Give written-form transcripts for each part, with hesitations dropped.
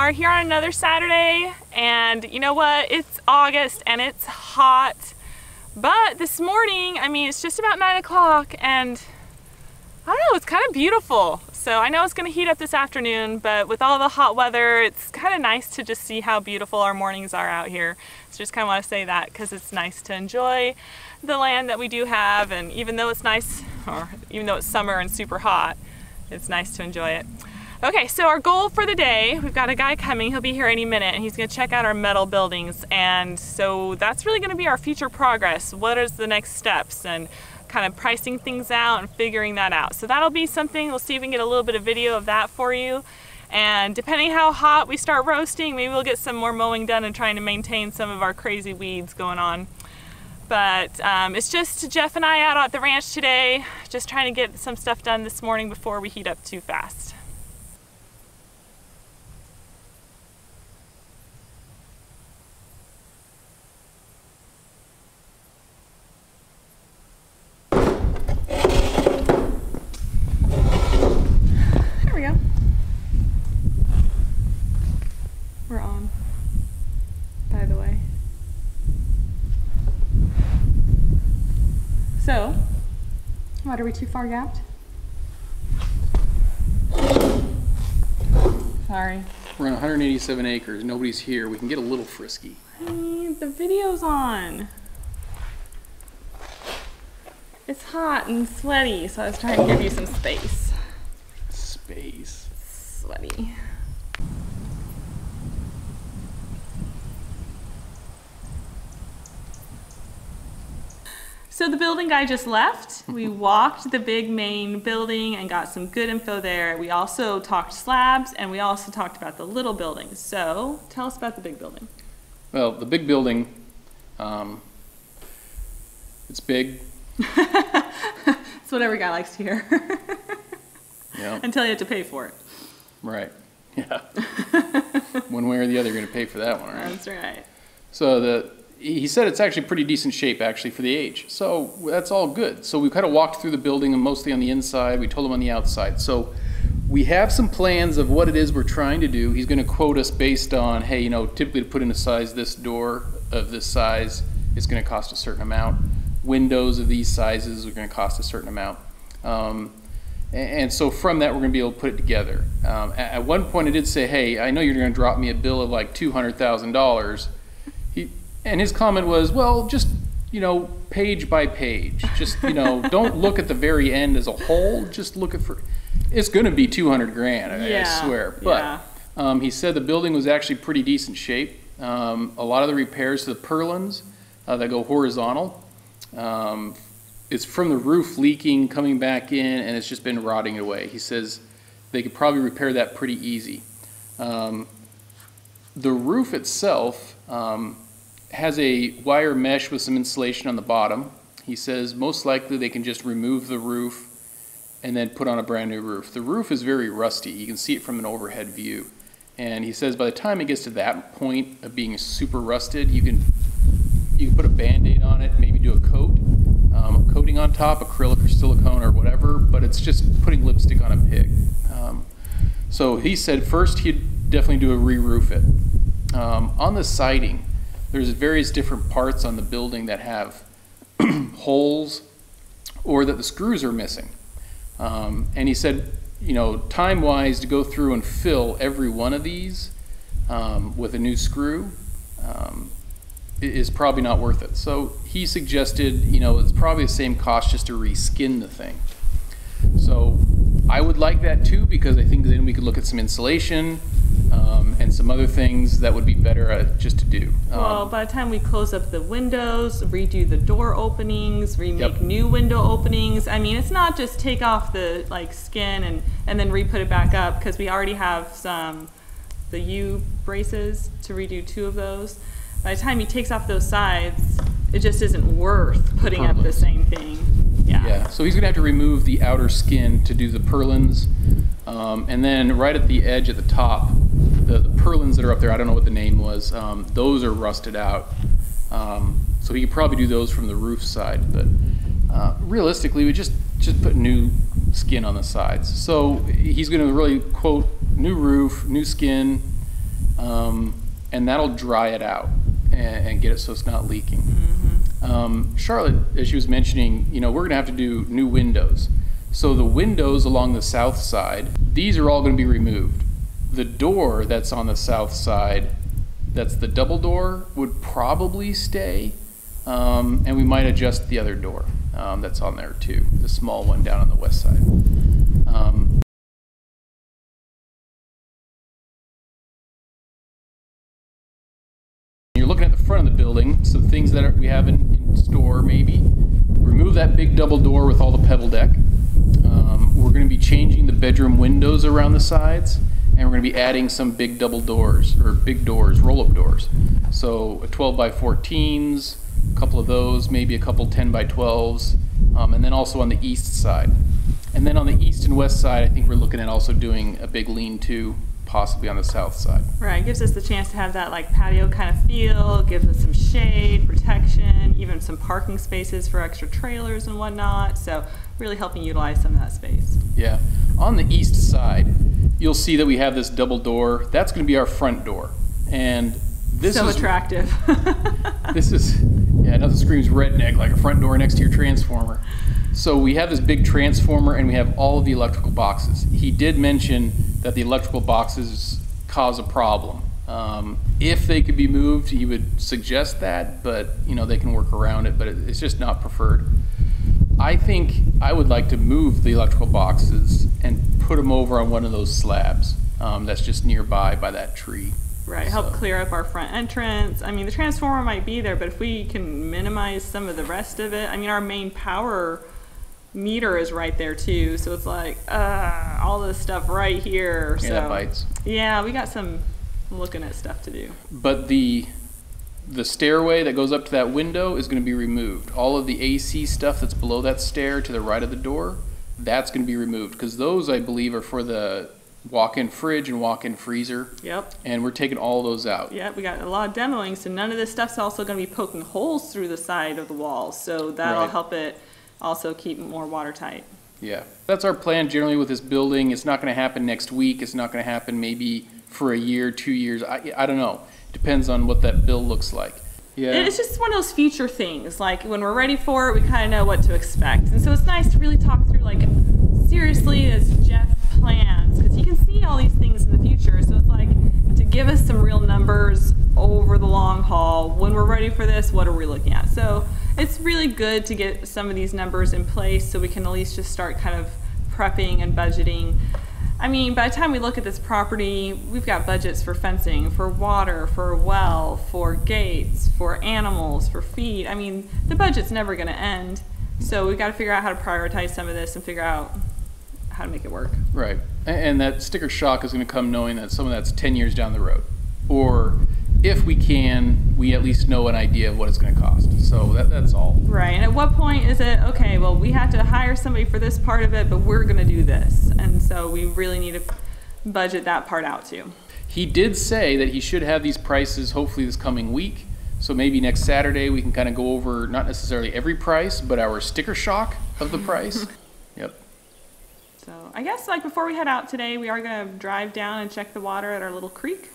are here on another Saturday, and you know what? It's August and it's hot. But this morning, I mean, it's just about 9 o'clock and I don't know, it's kind of beautiful. So I know it's going to heat up this afternoon, but with all the hot weather, it's kind of nice to just see how beautiful our mornings are out here. So just kind of want to say that because it's nice to enjoy the land that we do have, and even though it's nice, or even though it's summer and super hot, it's nice to enjoy it. Okay, so our goal for the day, we've got a guy coming, he'll be here any minute, and he's going to check out our metal buildings, and so that's really going to be our future progress. What is the next steps, and kind of pricing things out and figuring that out. So that'll be something, we'll see if we can get a little bit of video of that for you. And depending how hot we start roasting, maybe we'll get some more mowing done and trying to maintain some of our crazy weeds going on. But it's just Jeff and I out at the ranch today, just trying to get some stuff done this morning before we heat up too fast. We're on, by the way. So, what, are we too far gapped? Sorry. We're on 187 acres, nobody's here. We can get a little frisky. The video's on. It's hot and sweaty, so I was trying to give you some space. Space. Sweaty. So the building guy just left. We walked the big main building and got some good info there. We also talked slabs, and we also talked about the little buildings. So tell us about the big building. Well, the big building, it's big. It's what every guy likes to hear. Yeah. Until you have to pay for it. Right. Yeah. One way or the other, you're going to pay for that one, right? That's right. So he said it's actually pretty decent shape actually for the age. So that's all good. So we kind of walked through the building, and mostly on the inside. We told him on the outside. So we have some plans of what it is we're trying to do. He's going to quote us based on, hey, you know, typically to put in a size this door of this size, it's going to cost a certain amount. Windows of these sizes are going to cost a certain amount. And so from that, we're going to be able to put it together. At one point, I did say, hey, I know you're going to drop me a bill of like $200,000. And his comment was, well, just, you know, page by page. Just, you know, don't look at the very end as a whole. Just look at it's going to be 200 grand, I swear. But he said the building was actually pretty decent shape. A lot of the repairs to the purlins that go horizontal, it's from the roof leaking, coming back in, and it's just been rotting away. He says they could probably repair that pretty easy. The roof itself has a wire mesh with some insulation on the bottom. He says most likely they can just remove the roof and then put on a brand new roof. The roof is very rusty. You can see it from an overhead view. And he says by the time it gets to that point of being super rusted, you can put a Band-Aid on it, maybe do a coating on top, acrylic or silicone or whatever, but it's just putting lipstick on a pig. So he said first he'd definitely do a re-roof it. On the siding, there's various different parts on the building that have holes or that the screws are missing. And he said, you know, time-wise to go through and fill every one of these with a new screw is probably not worth it. So he suggested, you know, it's probably the same cost just to reskin the thing. So I would like that too, because I think then we could look at some insulation and some other things that would be better just to do. Well, by the time we close up the windows, redo the door openings, remake new window openings, I mean, it's not just take off the skin and then re-put it back up, because we already have the U braces to redo 2 of those. By the time he takes off those sides, it just isn't worth putting up the same thing. Yeah. So he's going to have to remove the outer skin to do the purlins. And then right at the edge at the top, the purlins that are up there, I don't know what the name was, those are rusted out. So he could probably do those from the roof side. But realistically, we just put new skin on the sides. So he's going to really quote new roof, new skin, and that'll dry it out and get it so it's not leaking. Charlotte, as she was mentioning, you know, we're gonna have to do new windows. So the windows along the south side, these are all gonna be removed. The door that's on the south side, that's the double door, would probably stay, and we might adjust the other door that's on there too, the small one down on the west side. You're looking at the front of the building, so things that we have in store maybe. Remove that big double door with all the pebble deck. We're going to be changing the bedroom windows around the sides, and we're going to be adding some big double doors, or big doors, roll-up doors. So a 12 by 14s, a couple of those, maybe a couple 10 by 12s, and then also on the east side. And then on the east and west side, I think we're looking at also doing a big lean-to, possibly on the south side. Right, gives us the chance to have that like patio kind of feel, gives us some shade, protection, even some parking spaces for extra trailers and whatnot. So really helping utilize some of that space. Yeah, on the east side, you'll see that we have this double door. That's going to be our front door, and this so is attractive. This is, yeah, nothing screams redneck like a front door next to your transformer. So we have this big transformer, and we have all of the electrical boxes. He did mention that the electrical boxes cause a problem. If they could be moved, he would suggest that, but you know, they can work around it, but it's just not preferred. I think I would like to move the electrical boxes and put them over on one of those slabs that's just nearby by that tree. Right, help clear up our front entrance. I mean, the transformer might be there, but if we can minimize some of the rest of it, I mean, our main power meter is right there too, so it's like all this stuff right here. Yeah, so that bites. Yeah, we got some looking at stuff to do. But the stairway that goes up to that window is going to be removed. All of the AC stuff that's below that stair to the right of the door, that's going to be removed, because those, I believe, are for the walk-in fridge and walk-in freezer. Yep. And we're taking all those out. Yep, we got a lot of demoing, so none of this stuff's also going to be poking holes through the side of the walls, so that'll help it also keep more watertight. Yeah, that's our plan generally with this building. It's not going to happen next week. It's not going to happen maybe for a year, 2 years. I don't know. Depends on what that bill looks like. Yeah. It's just one of those future things. Like when we're ready for it, we kind of know what to expect. And so it's nice to really talk through, like, seriously as Jeff plans, because he can see all these things in the future. So it's like to give us some real numbers over the long haul. When we're ready for this, what are we looking at? So it's really good to get some of these numbers in place so we can at least just start kind of prepping and budgeting. I mean, by the time we look at this property, we've got budgets for fencing, for water, for a well, for gates, for animals, for feed. I mean, the budget's never going to end. So we've got to figure out how to prioritize some of this and figure out how to make it work. Right. And that sticker shock is going to come knowing that some of that's 10 years down the road. Or if we can, we at least know an idea of what it's going to cost. So that's all. Right. And at what point is it, okay, well, we have to hire somebody for this part of it, but we're going to do this. And so we really need to budget that part out too. He did say that he should have these prices hopefully this coming week. So maybe next Saturday we can kind of go over not necessarily every price, but our sticker shock of the price. Yep. So I guess like before we head out today, we are going to drive down and check the water at our little creek.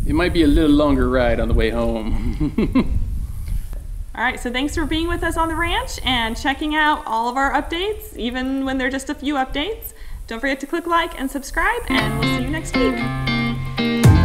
It might be a little longer ride on the way home. All right, so thanks for being with us on the ranch and checking out all of our updates, even when they're just a few updates. Don't forget to click like and subscribe, and we'll see you next week.